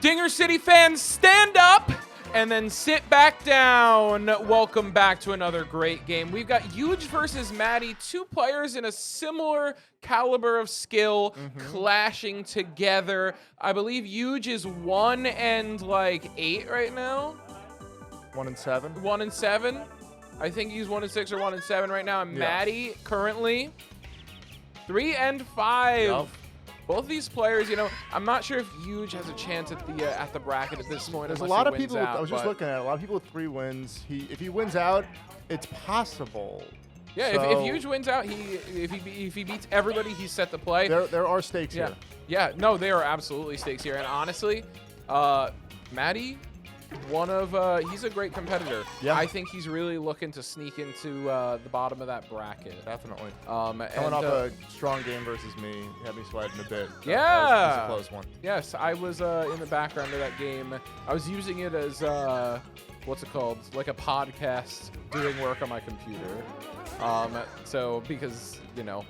Dinger City fans, stand up and then sit back down. Welcome back to another great game. We've got Huge versus Maddie, two players in a similar caliber of skill clashing together. I believe Huge is 1 and like 8 right now. 1 and 7. 1 and 7. I think he's 1 and 6 or 1 and 7 right now. And Maddie currently 3 and 5. Yep. Both these players, you know, I'm not sure if Huge has a chance at the bracket at this point. There's a lot of people. I was just looking at it. A lot of people with 3 wins. If he wins out, it's possible. Yeah, so if Huge wins out, if he beats everybody, he's set to play. There are stakes here. Yeah, no, there are absolutely stakes here. And honestly, Maddie, he's a great competitor. Yeah. I think he's really looking to sneak into the bottom of that bracket. Definitely. Coming off a strong game versus me, you had me sweating a bit. Yeah. That was a close one. Yes, I was in the background of that game. I was using it as, what's it called? Like a podcast doing work on my computer. So because, you know,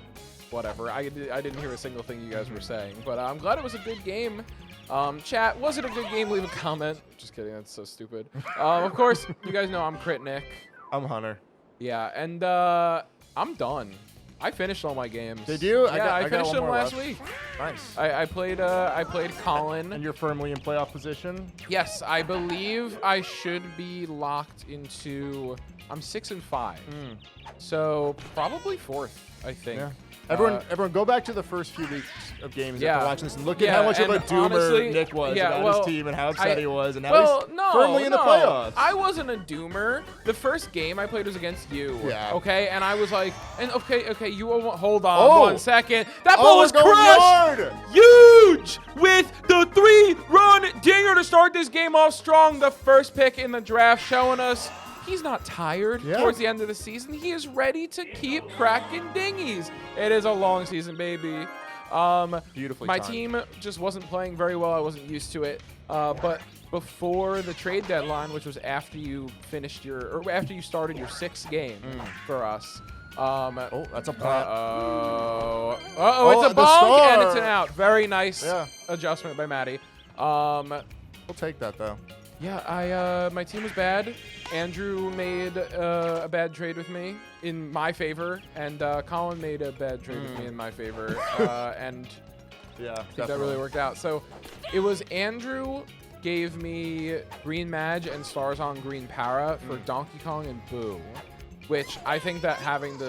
whatever. I didn't hear a single thing you guys were saying, but I'm glad it was a good game. Chat, was it a good game? Leave a comment. Just kidding, that's so stupid. Of course, you guys know I'm Crit Nick. I'm Hunter. Yeah, and I'm done. I finished all my games. Did you? Yeah, I finished them last week. Nice. I played Colin. And you're firmly in playoff position? Yes, I believe I should be locked into. I'm 6 and 5, so probably 4th, I think. Yeah. Everyone, go back to the first few weeks of games after watching this and look at how much of a doomer honestly, Nick was about his team and how upset he was, and now he's no, firmly in the playoffs. I wasn't a doomer. The first game I played was against you. Yeah. Okay, and I was like, okay, you won't hold on 1 second. That ball was crushed. Huge with the 3-run dinger to start this game off strong. The first pick in the draft, showing us he's not tired towards the end of the season. He is ready to keep cracking dingies. It is a long season, baby. Beautifully my timed. team just wasn't playing very well. I wasn't used to it. But before the trade deadline, which was after you finished after you started your 6th game for us. That's a plant. It's a bonk and it's an out. Very nice adjustment by Maddie. We'll take that though. Yeah, my team was bad. Andrew made a bad trade with me in my favor, and Colin made a bad trade with me in my favor, and I think that really worked out. So it was Andrew gave me Green Mage and Stars on Green Para for Donkey Kong and Boo, which I think that having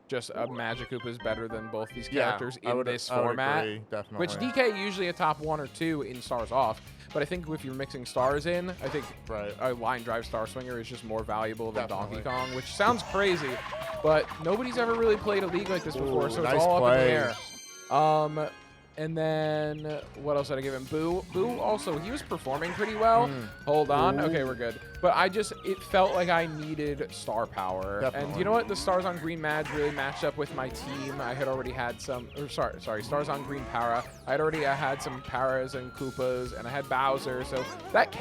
just a Magikarp is better than both these characters in this format. I would agree, definitely. Which DK usually a top 1 or 2 in Stars Off. But I think if you're mixing stars in, I think a line drive Star Swinger is just more valuable than Donkey Kong, which sounds crazy, but nobody's ever really played a league like this before, so it's all up in the air. And then what else did I give him? Boo also, he was performing pretty well. Hold on. Okay, we're good. But it felt like I needed star power. Definitely. And you know what? The Stars on Green Mage really matched up with my team. I had already had some, Stars on Green Para. I had some Paras and Koopas, and I had Bowser. So that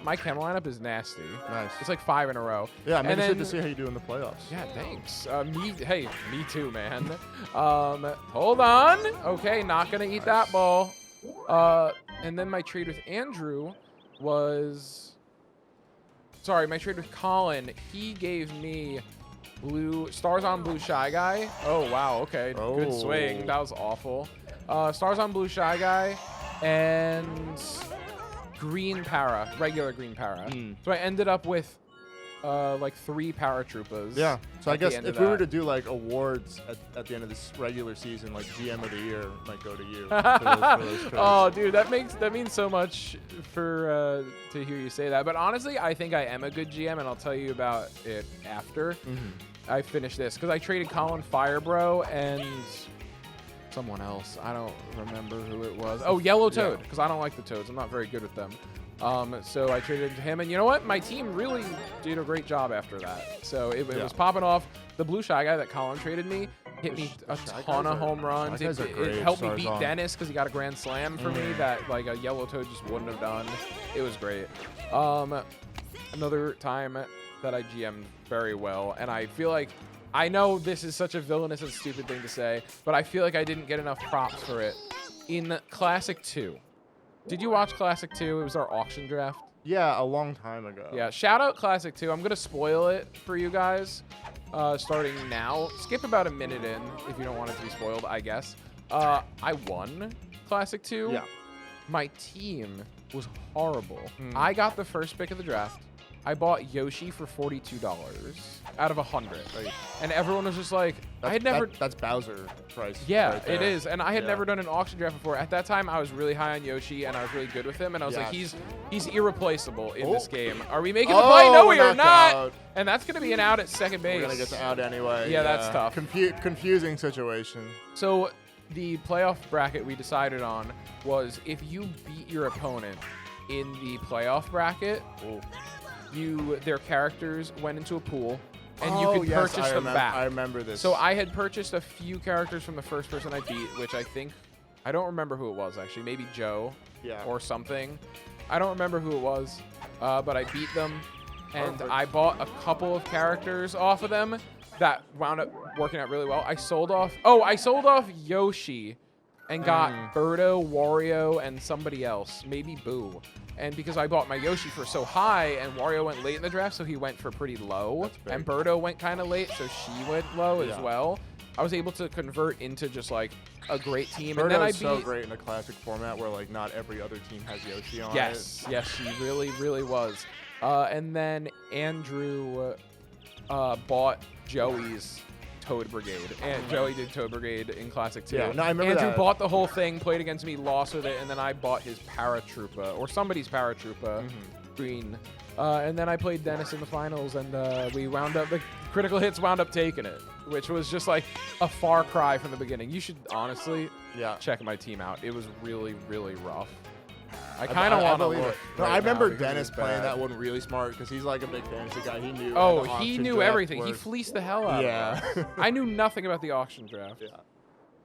my Chem lineup is nasty. Nice. It's like 5 in a row. Yeah, I'm interested to see how you do in the playoffs. Yeah, thanks. Me too, man. Hold on. Okay, not gonna eat that ball. And then my trade with Andrew was... Sorry, my trade with Colin, he gave me Stars on Blue Shy Guy. Oh, wow, okay. Good swing. That was awful. Stars on Blue Shy Guy and Green Para, regular Green Para. So I ended up with like 3 Paratroopas. Yeah. So I guess if we were to do like awards at the end of this regular season, like GM of the year might go to you. for those oh, dude, that means so much to hear you say that. But honestly, I think I am a good GM, and I'll tell you about it after I finish this, because I traded Colin Firebro and someone else. I don't remember who it was. Oh, Yellow Toad, because I don't like the Toads. I'm not very good with them. So I traded to him, and you know what? My team really did a great job after that. So it was popping off. The Blue Shy Guy that Colin traded me hit me a ton of home runs. It helped me beat Dennis because he got a grand slam for me that like a Yellow Toad just wouldn't have done. It was great. Another time that I GM'd very well, and I feel like I know this is such a villainous and stupid thing to say, but I feel like I didn't get enough props for it. In Classic 2, Did you watch Classic 2? It was our auction draft. Yeah, a long time ago. Yeah, shout out Classic 2. I'm going to spoil it for you guys starting now. Skip about a minute in if you don't want it to be spoiled, I guess. I won Classic 2. Yeah. My team was horrible. I got the first pick of the draft. I bought Yoshi for $42 out of 100. Right. And everyone was just like, That's Bowser price. Yeah, right there. it is. And I had never done an auction draft before. At that time, I was really high on Yoshi, and I was really good with him. And I was like, he's irreplaceable in this game. Are we making the play? No, we are not. Out. And that's going to be an out at second base. We're going to get to out anyway. Yeah, that's tough. Confusing situation. So the playoff bracket we decided on was if you beat your opponent in the playoff bracket, their characters went into a pool, and you could purchase them back. I remember this. So I had purchased a few characters from the first person I beat, which I don't remember who it was actually. Maybe Joe or something. I don't remember who it was, but I beat them, and I bought a couple of characters off of them that wound up working out really well. I sold off Yoshi and got Birdo, Wario, and somebody else, maybe Boo. And because I bought my Yoshi for so high, and Wario went late in the draft, so he went for pretty low. And Birdo went kind of late, so she went low as well. I was able to convert into just like a great team. And then I beat so great in a classic format where like not every other team has Yoshi on it. Yes, she really, really was. And then Andrew bought Joey's Toad Brigade, and Joey did Toad Brigade in Classic 2. Yeah, no, I remember Andrew that. bought the whole thing, played against me, lost with it, and then I bought his Paratroopa, or somebody's Paratroopa, green. And then I played Dennis in the finals, and we wound up, the critical hits wound up taking it, which was just like a far cry from the beginning. You should honestly check my team out. It was really, really rough. I kind of want to look. No, I remember Dennis playing that one really smart because he's like a big fantasy guy. He knew. Oh, he knew everything. He fleeced the hell out of it. I knew nothing about the auction draft. Yeah.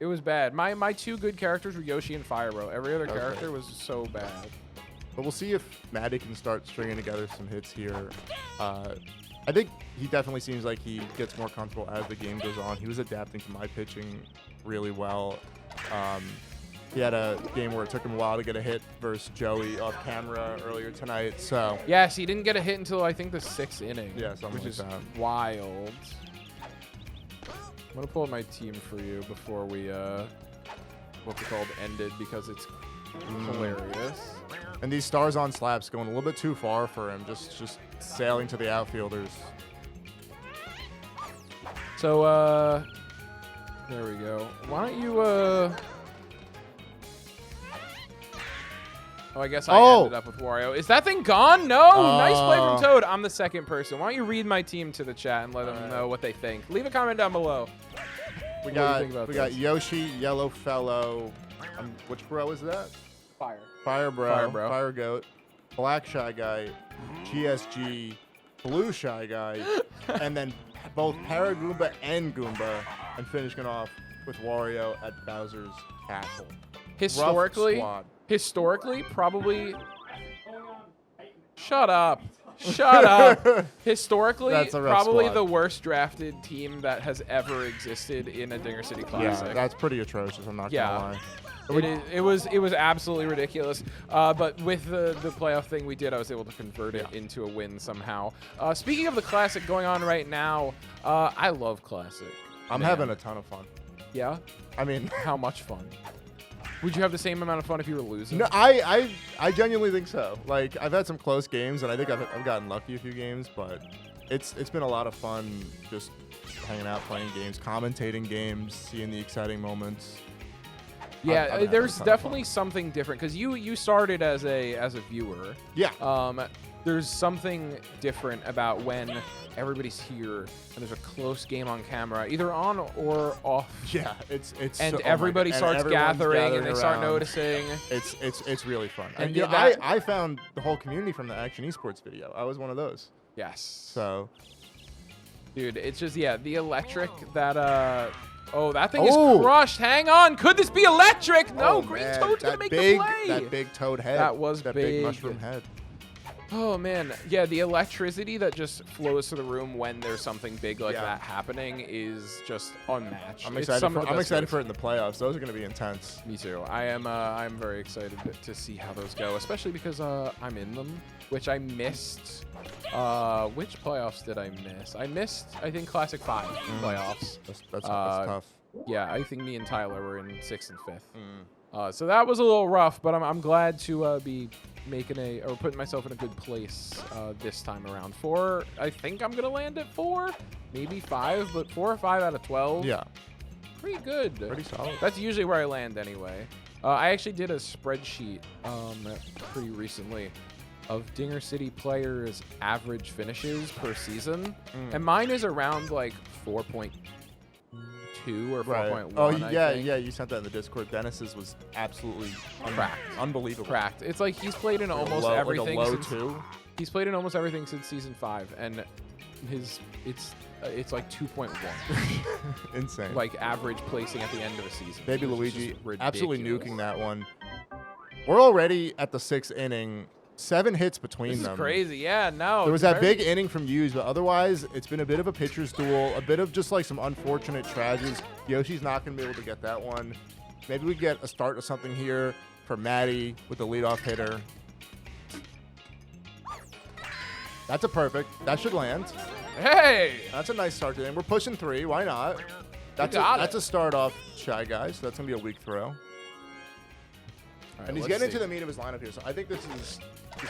It was bad. My two good characters were Yoshi and Firebro. Every other character was so bad. But we'll see if Maddie can start stringing together some hits here. I think he definitely seems like he gets more comfortable as the game goes on. He was adapting to my pitching really well. He had a game where it took him a while to get a hit versus Joey off camera earlier tonight. So yes, he didn't get a hit until I think the 6th inning. Yeah, something which like is that. Wild. I'm gonna pull up my team for you before we what's it called ended because it's hilarious. And these stars on slaps going a little bit too far for him, just sailing to the outfielders. So there we go. Why don't you Oh, I guess I ended up with Wario. Is that thing gone? No! Nice play from Toad. I'm the second person. Why don't you read my team to the chat and let them know what they think. Leave a comment down below. We got Yoshi, Yellow Fellow. Which bro is that? Fire Bro. Fire Goat. Black Shy Guy. GSG. Blue Shy Guy. And then both Paragoomba and Goomba. And finishing off with Wario at Bowser's Castle. Historically, probably. Shut up. Shut up. Historically, probably the worst drafted team that has ever existed in a Dinger City Classic. Yeah, that's pretty atrocious. I'm not gonna lie. It was absolutely ridiculous. But with the playoff thing we did, I was able to convert it into a win somehow. Speaking of the Classic going on right now, I love Classic. I'm having a ton of fun. Yeah? I mean, how much fun? Would you have the same amount of fun if you were losing? No, I genuinely think so. Like, I've had some close games, and I think I've gotten lucky a few games, but it's been a lot of fun just hanging out, playing games, commentating games, seeing the exciting moments. Yeah, there's definitely something different because you started as a viewer. Yeah. There's something different about when everybody's here and there's a close game on camera, either on or off. Yeah, it's and everybody starts gathering and they start noticing. It's really fun. And I found the whole community from the Action Esports video. I was one of those. Yes. So, dude, it's just the electric that oh, that thing is crushed. Hang on. Could this be electric? No, Green Toad's going to make the play. That big toad head. That was that big. Big mushroom head. Oh, man. Yeah, the electricity that just flows to the room when there's something big like that happening is just unmatched. I'm excited for it in the playoffs. Those are going to be intense. Me too. I'm very excited to see how those go, especially because I'm in them, which I missed. Which playoffs did I miss? I missed, I think, Classic 5 playoffs. That's tough. Yeah, I think me and Tyler were in 6th and 5th. So that was a little rough, but I'm glad to be putting myself in a good place this time around. 4, I think I'm gonna land at 4, maybe 5, but 4 or 5 out of 12. Yeah, pretty good. Pretty solid. That's usually where I land anyway. I actually did a spreadsheet pretty recently of Dinger City players' average finishes per season, and mine is around like 4.2 or 4.1. Oh, yeah, you sent that in the Discord. Dennis's was absolutely cracked. Unbelievable. Cracked. It's like he's played in almost everything. Like a low 2? He's played in almost everything since season 5, and it's like 2.1. Insane. Like average placing at the end of a season. Baby Luigi absolutely nuking that one. We're already at the 6th inning. 7 hits between them. This is crazy. Yeah, no. There was that big inning from Hughes, but otherwise, it's been a bit of a pitcher's duel, a bit of just like some unfortunate tragedies. Yoshi's not going to be able to get that one. Maybe we get a start of something here for Maddie with the leadoff hitter. That's a perfect. That should land. Hey! That's a nice start to the inning. We're pushing 3. Why not? That's a start off Shy Guy, so that's going to be a weak throw. Right, and he's getting into the meat of his lineup here, so I think this is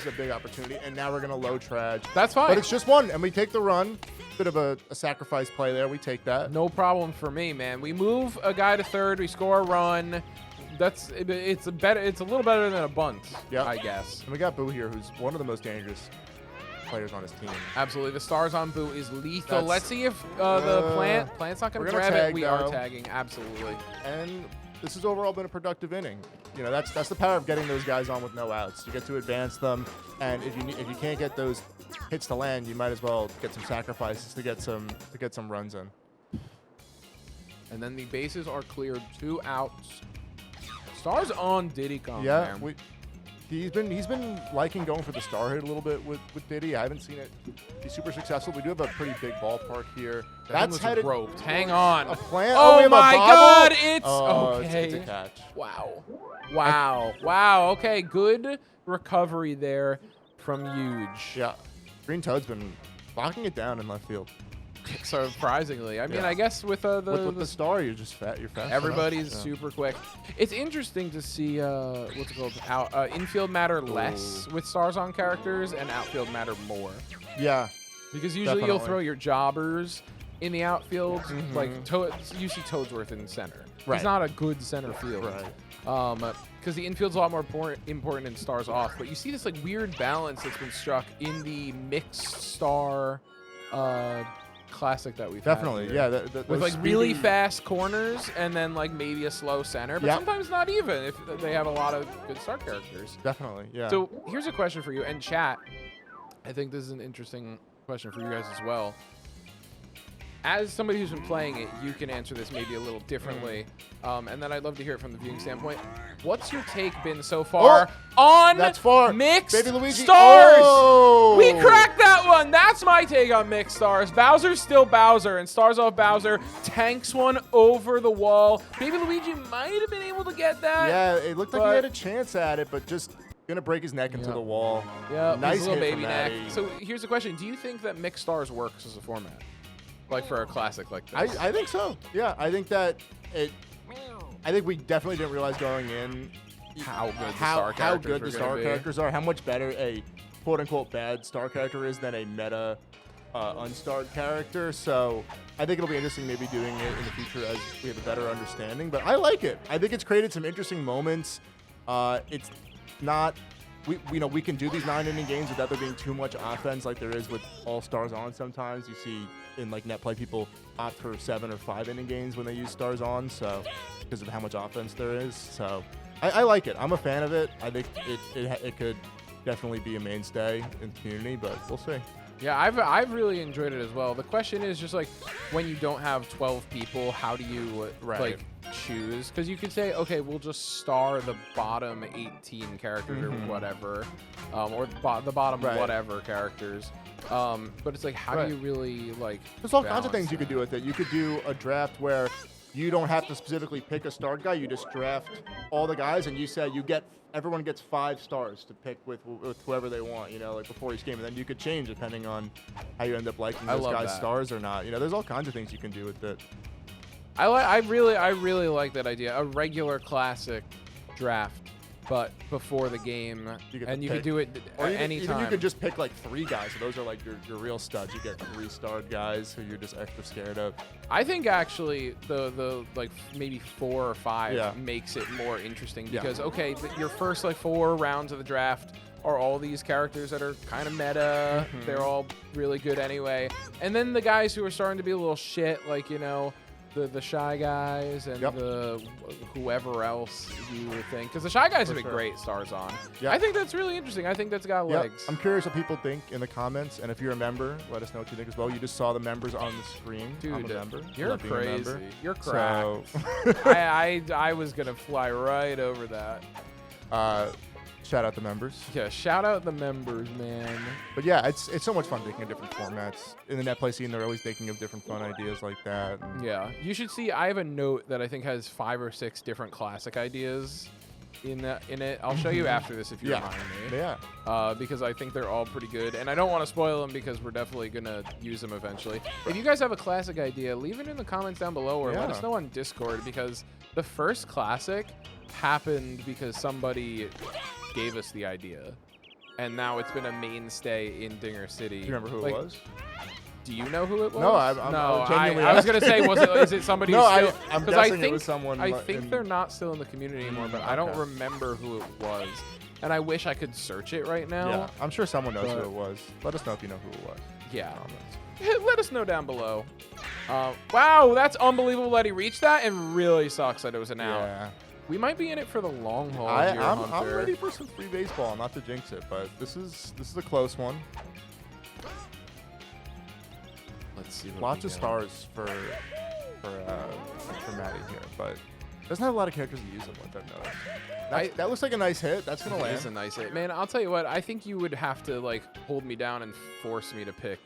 a big opportunity. And now we're going to low trad. That's fine. But it's just 1, and we take the run. Bit of a sacrifice play there. We take that. No problem for me, man. We move a guy to 3rd. We score a run. It's a little better than a bunt, I guess. And we got Boo here, who's one of the most dangerous players on his team. Absolutely. The stars on Boo is lethal. Let's see if the plant's not going to grab it. We are tagging. Absolutely. And this has overall been a productive inning. You know, that's the power of getting those guys on with no outs. You get to advance them, and if you can't get those hits to land, you might as well get some sacrifices to get some runs in. And then the bases are cleared. 2 outs. Stars on Diddy Kong. Yeah, he's been liking going for the star hit a little bit with Diddy. I haven't seen it be super successful. We do have a pretty big ballpark here. That's headed roped. Hang on. A plant. Oh my God! It's okay. It's a catch. Wow. Okay, good recovery there from Huge. Yeah, Green Toad's been locking it down in left field. Surprisingly, I mean, I guess with the star, you're just fast. Everybody's super quick. It's interesting to see what's it called? Infield matter less with stars on characters, and outfield matter more. Yeah, because usually you'll throw your jobbers in the outfield, like you see Toadsworth in center. Right. He's not a good center field. Right. Because the infield's a lot more important in stars off. But you see this like weird balance that's been struck in the mixed star classic that we've had here. With like really fast corners and then like maybe a slow center, but sometimes not even if they have a lot of good star characters. Definitely, yeah. So here's a question for you, and chat. I think this is an interesting question for you guys as well. As somebody who's been playing it, you can answer this maybe a little differently, and then I'd love to hear it from the viewing standpoint. What's your take been so far on mixed Baby Luigi. stars? Oh. We cracked that one. That's my take on mixed stars. Bowser's still Bowser, and stars off Bowser tanks one over the wall. Baby Luigi might have been able to get that. Yeah, it looked like he had a chance at it, but just gonna break his neck into the wall. Yeah, nice little hit baby from neck. Maddie. So here's the question: do you think that mixed stars works as a format? Like for a classic like this? I think so. Yeah, I think that I think we definitely didn't realize going in how good the star characters are, how much better a quote-unquote bad star character is than a meta unstarred character. So I think it'll be interesting maybe doing it in the future as we have a better understanding. But I like it. I think it's created some interesting moments. It's not... We can do these 9-inning games without there being too much offense like there is with all stars on sometimes. You see in like net play people opt for 7 or 5-inning games when they use stars on, so because of how much offense there is. So I like it. I'm a fan of it. I think it could definitely be a mainstay in the community, but we'll see. Yeah, I've really enjoyed it as well. The question is just like when you don't have 12 people, how do you like choose? Because you could say, okay, we'll just star the bottom 18 characters or whatever, or the bottom whatever characters. But it's like, how do you really like? There's all kinds of things you could do with it. You could do a draft where you don't have to specifically pick a start guy. You just draft all the guys, and you say everyone gets 5 stars to pick with whoever they want. Like before each game, and then you could change depending on how you end up liking those guys' stars or not. There's all kinds of things you can do with it. I really like that idea. A regular classic draft, but before the game, you could do it anytime. Even you could just pick like 3 guys. So those are like your real studs. You get 3-starred guys who you're just extra scared of. I think actually the like maybe 4 or 5 makes it more interesting because your first like 4 rounds of the draft are all these characters that are kind of meta. They're all really good anyway. And then the guys who are starting to be a little shit, like the Shy Guys and the whoever else you would think. Because the Shy Guys have been great stars on. I think that's really interesting. I think that's got legs. I'm curious what people think in the comments. And if you're a member, let us know what you think as well. You just saw the members on the screen. Dude, I'm a member. You're crazy. You're cracked. So I was going to fly right over that. Shout out the members. Yeah, shout out the members, man. But yeah, it's so much fun thinking of different formats. In the net play scene, they're always thinking of different fun ideas like that. Yeah, you should see. I have a note that I think has 5 or 6 different classic ideas in it. I'll show you after this if you remind me. Yeah. Because I think they're all pretty good, and I don't want to spoil them because we're definitely gonna use them eventually. If you guys have a classic idea, leave it in the comments down below or let us know on Discord, because the first classic happened because somebody gave us the idea, and now it's been a mainstay in Dinger City. Do you remember who it was? Do you know who it was? No, I was gonna say, is it somebody? No, still, I'm guessing it was someone. I think they're not still in the community anymore, but I don't remember who it was, and I wish I could search it right now. Yeah, I'm sure someone knows who it was. Let us know if you know who it was. Yeah. Let us know down below. Wow, that's unbelievable that he reached that, and really sucks that it was an out. Yeah. We might be in it for the long haul. I'm ready for some free baseball, not to jinx it, but this is a close one. Let's see. Lots of stars for Maddie here, but doesn't have a lot of characters to use them with. I've noticed. That looks like a nice hit. That's gonna land. It is a nice hit, man. I'll tell you what. I think you would have to like hold me down and force me to pick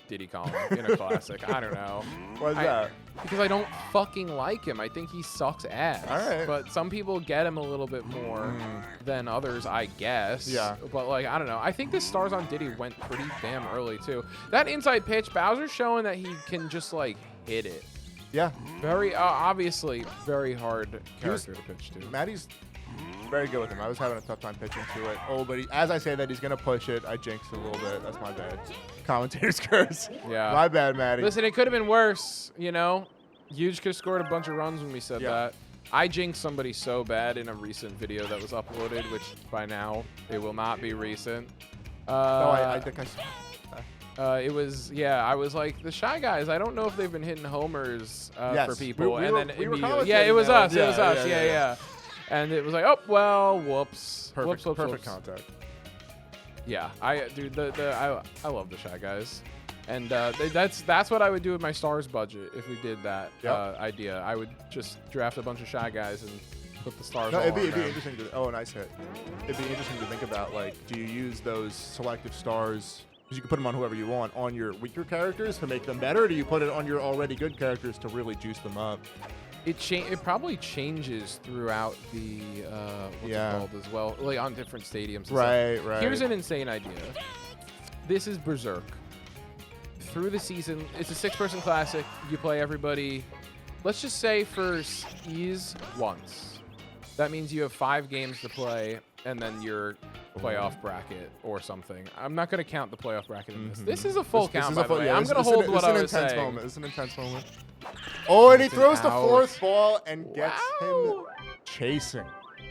Diddy Kong in a classic. I don't know. Why is that? Because I don't fucking like him. I think he sucks ass. All right. But some people get him a little bit more than others, I guess. Yeah. But like, I don't know. I think this Stars on Diddy went pretty damn early too. That inside pitch, Bowser's showing that he can just like hit it. Yeah. Very obviously very hard character to pitch to. Maddie's very good with him. I was having a tough time pitching to it. Oh, but as I say that he's gonna push it, I jinxed it a little bit. That's my bad. Commentator's curse. Yeah. My bad, Maddie. Listen, it could have been worse, Huge could have scored a bunch of runs when we said that. I jinxed somebody so bad in a recent video that was uploaded, which by now it will not be recent. No, I think I saw. It was, I was like, the Shy Guys, I don't know if they've been hitting homers for people. It was us. It was us. Yeah. And it was like, oh, well, whoops. Perfect contact. Yeah, I love the Shy Guys. And that's what I would do with my stars budget if we did that idea. I would just draft a bunch of Shy Guys and put the stars. No, it'd be interesting to. Oh, nice hit. It'd be interesting to think about, like, do you use those selective stars? Because you can put them on whoever you want on your weaker characters to make them better. Or do you put it on your already good characters to really juice them up? It probably changes throughout the what's it called as well, like on different stadiums. Right. Here's an insane idea. This is Berserk. Through the season, it's a 6-person classic. You play everybody, let's just say for ease, once. That means you have 5 games to play, and then your playoff bracket or something. I'm not going to count the playoff bracket in this. This is a full count, by the way. I'm going to hold what I was saying. It's an intense moment. Oh, and he throws the 4th ball and gets him chasing.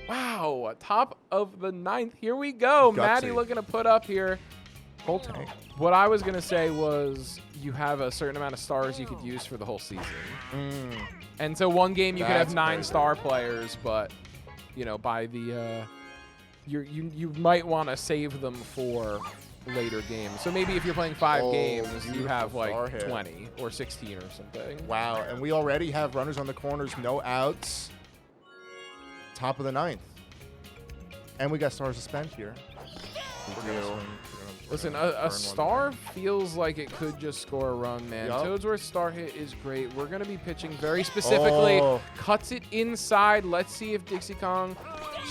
Wow. Top of the 9th. Here we go. Gutsy. Maddie looking to put up here. Full tank. What I was going to say was you have a certain amount of stars you could use for the whole season. And so one game you could have 9 star players, but, by the... you might want to save them for later games. So maybe if you're playing 5 games, you have like star hit. 20 or 16 or something. Wow, and we already have runners on the corners, no outs. Top of the 9th. And we got stars to spend here. Listen, a star feels like it could just score a run, man. Yep. Toadsworth's star hit is great. We're going to be pitching very specifically. Cuts it inside. Let's see if Dixie Kong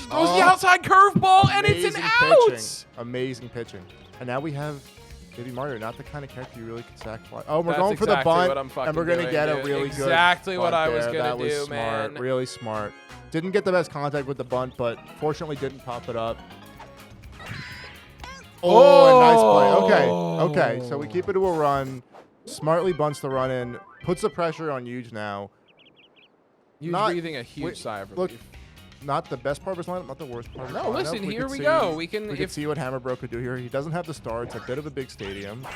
throws the outside curveball, and it's an out. Amazing pitching. And now we have Baby Mario, not the kind of character you really could sacrifice. Oh, we're That's going for the exactly bunt, and we're going to get a really good Exactly what I was bunt going there. to do, That was smart, man. really smart. Didn't get the best contact with the bunt, but fortunately didn't pop it up. Oh, a nice play. Okay. So we keep it to a run. Smartly bunts the run in. Puts the pressure on Huge now. Huge breathing a huge sigh of relief. Look, not the best part of his lineup, not the worst part of his lineup. No, listen, here we go. We can see what Hammerbro could do here. He doesn't have the star. It's a bit of a big stadium.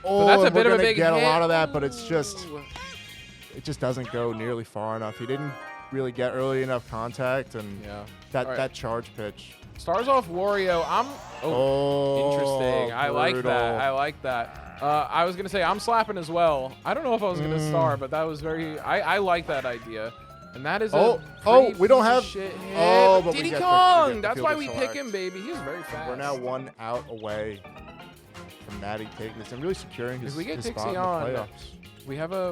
But that's a bit of a big hit. We're going to get a lot of that, but it just doesn't go nearly far enough. He didn't really get early enough contact, and that charge pitch. Stars off Wario. Interesting. I like that. I like that. I was going to say I'm slapping as well. I don't know if I was going to star, but that was very... I like that idea. And that is we don't have... but Diddy Kong! That's why we pick him, baby. He's very fast. We're now 1 out away from Maddie taking this and really securing his, if we get his Dixie spot in the on, playoffs.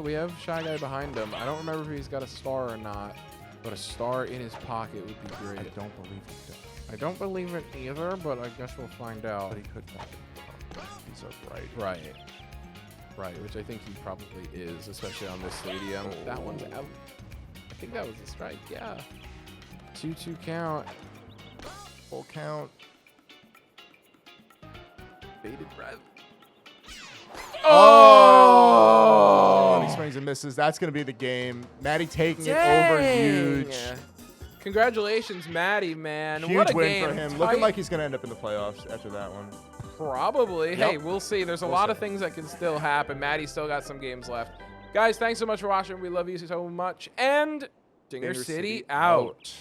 we have Shy Guy behind him. I don't remember if he's got a star or not, but a star in his pocket would be great. I don't believe it. I don't believe it either, but I guess we'll find out. But he could not. He's right. Right, which I think he probably is, especially on this stadium. That one's out. I think that was a strike, yeah. 2-2 count. Full count. Bated breath. Oh! And he swings and misses. That's going to be the game. Maddie taking it over Huge. Congratulations, Maddie, man. Huge what a win game. for him. Looking like he's going to end up in the playoffs after that one. Probably. Yep. Hey, we'll see. There's a lot of things that can still happen. Maddie's still got some games left. Guys, thanks so much for watching. We love you so much. And Dinger City out. Out.